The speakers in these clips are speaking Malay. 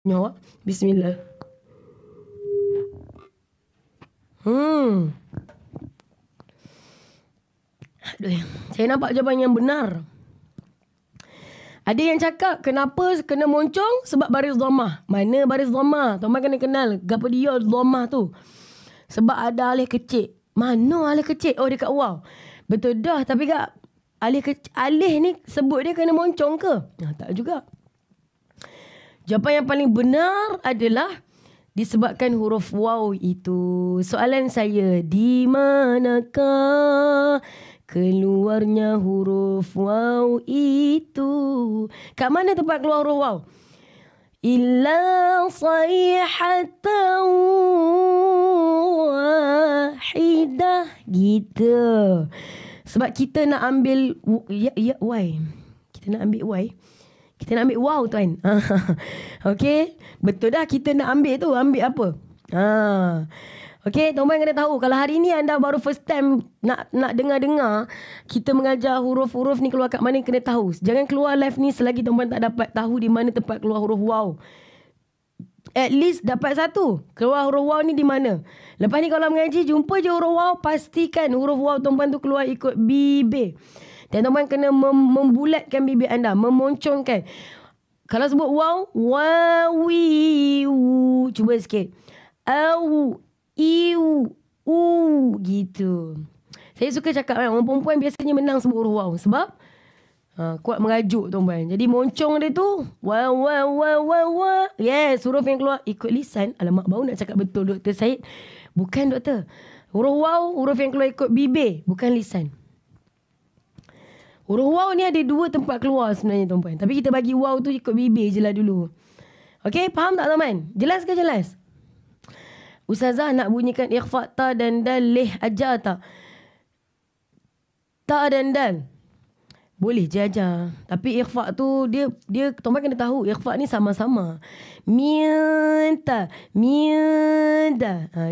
Nyawa. Bismillah. Aduh, saya nampak jawapan yang benar. Ada yang cakap kenapa kena moncong? Sebab baris dhammah. Mana baris dhammah? Tuan-tuan kena kenal gapo dia dhammah tu. Sebab ada alif kecil. Mana alif kecil? Oh, dekat waw. Betul dah, tapi kak alif ni sebut dia kena moncong ke? Tak juga. Jawapan yang paling benar adalah disebabkan huruf waw itu. Soalan saya, di manakah keluarnya huruf waw itu? Kat mana tempat keluar huruf waw? Illa sayhatan wahidah. Gitu. Sebab kita nak ambil y. Kita nak ambil y. Kita nak ambil wow tuan. Okey. Betul dah kita nak ambil tu. Ambil apa? Okey, tuan-tuan kena tahu. Kalau hari ni anda baru first time nak dengar-dengar kita mengajar huruf-huruf ni keluar kat mana, kena tahu. Jangan keluar live ni selagi tuan-tuan tak dapat tahu di mana tempat keluar huruf wow. At least dapat satu. Keluar huruf wow ni di mana. Lepas ni kalau mengaji jumpa je huruf wow, pastikan huruf wow tuan-tuan tu keluar ikut bibir. Dan tuan-tuan kena membulatkan bibir anda, memoncongkan. Kalau sebut wow, wawi, cuba sikit. Au, iu, gitu. Saya suka cakap kan, orang perempuan biasanya menang sebut huruf wow. Sebab kuat merajuk tuan-tuan. Jadi moncong dia tu, wow. Yes, huruf yang keluar ikut lisan. Alamak, baru nak cakap betul Dr. Syed. Bukan doktor. Huruf wow, huruf yang keluar ikut bibir, bukan lisan. Huruf wow ni ada dua tempat keluar sebenarnya tuan-tuan. Tapi kita bagi wow tu ikut bibir je lah dulu. Okey, faham tak tuan-tuan? Jelas ke jelas? Ustazah nak bunyikan ikhfa ta dan dal leh ajar tak? Ta dan dal. Boleh je ajar. Tapi ikhfa tu dia tuan-tuan kena tahu ikhfa ni sama-sama. Minta.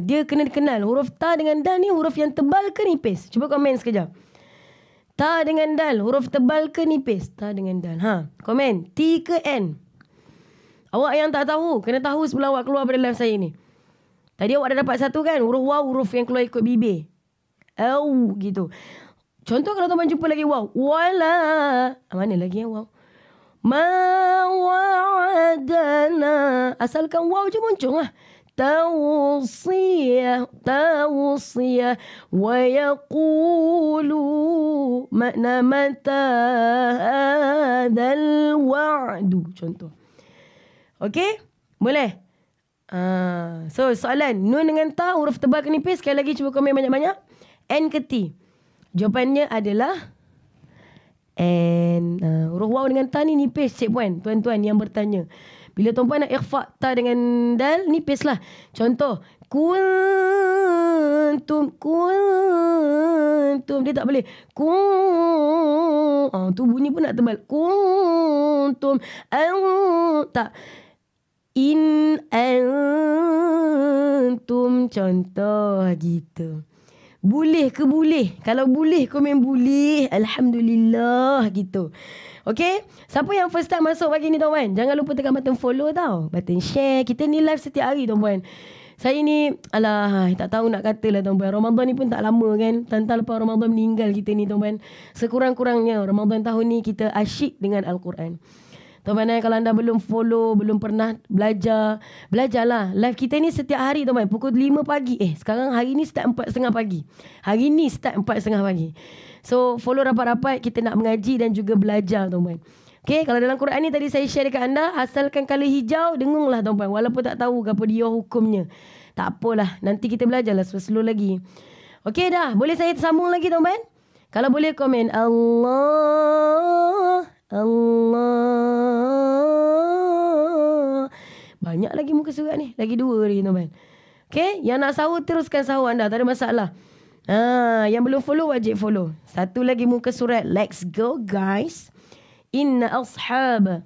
Dia kena kenal huruf ta dengan dal ni huruf yang tebal ke nipis? Cuba komen sekejap. Ta dengan dal, huruf tebal ke nipis? Ta dengan dal. Komen. T ke N? Awak yang tak tahu, kena tahu sebelum awak keluar pada live saya ni. Tadi awak dah dapat satu kan? Huruf waw, huruf yang keluar ikut bibir. Au, gitu. Contoh kalau tuan-tuan jumpa lagi waw. Wala. Mana lagi yang waw? Ma wa'adana. Asalkan waw je muncul lah. توصية ويقولوا makna mata hadzal wa'du. Contoh. Okey? Boleh? So soalan, nun dengan ta huruf tebal ke nipis? Sekali lagi cuba komen banyak-banyak. N ke T? Jawapannya adalah N. Huruf waw dengan ta ni nipis, cik puan, tuan-tuan yang bertanya. Bila tuan-puan nak ikhfa ta dengan dal, nipis lah. Contoh, kuntum. Dia tak boleh. Tu bunyi pun nak tebal. Kuntum. Tak. In antum. Contoh gitu. Boleh ke boleh? Kalau boleh, komen boleh. Alhamdulillah gitu. Okay? Siapa yang first time masuk pagi ni tuan-tuan? Jangan lupa tekan button follow tau. Button share. Kita ni live setiap hari tuan-tuan. Saya ni, tak tahu nak kata lah tuan-tuan. Ramadan ni pun tak lama kan. Tantal lepas Ramadan meninggal kita ni tuan-tuan. Sekurang-kurangnya Ramadan tahun ni kita asyik dengan Al-Quran. Tuan-tuan, kalau anda belum follow, belum pernah belajar, belajarlah. Live kita ni setiap hari tuan-tuan. Pukul 5 pagi. Sekarang hari ni start 4.30 pagi. Hari ni start 4.30 pagi. So, follow rapat-rapat. Kita nak mengaji dan juga belajar tuan-tuan. Okay, kalau dalam Quran ni tadi saya share dekat anda, asalkan colour hijau, dengunglah tuan-tuan. Walaupun tak tahu apa dia hukumnya. Tak apalah. Nanti kita belajarlah slow lagi. Okay dah. Boleh saya sambung lagi tuan-tuan? Kalau boleh komen. Allah. Banyak lagi muka surat ni. Lagi 2 lagi tuan-tuan. Okay, yang nak sahur teruskan sahur anda. Tak ada masalah. Yang belum follow wajib follow. Satu lagi muka surat. Let's go guys. Inna ashab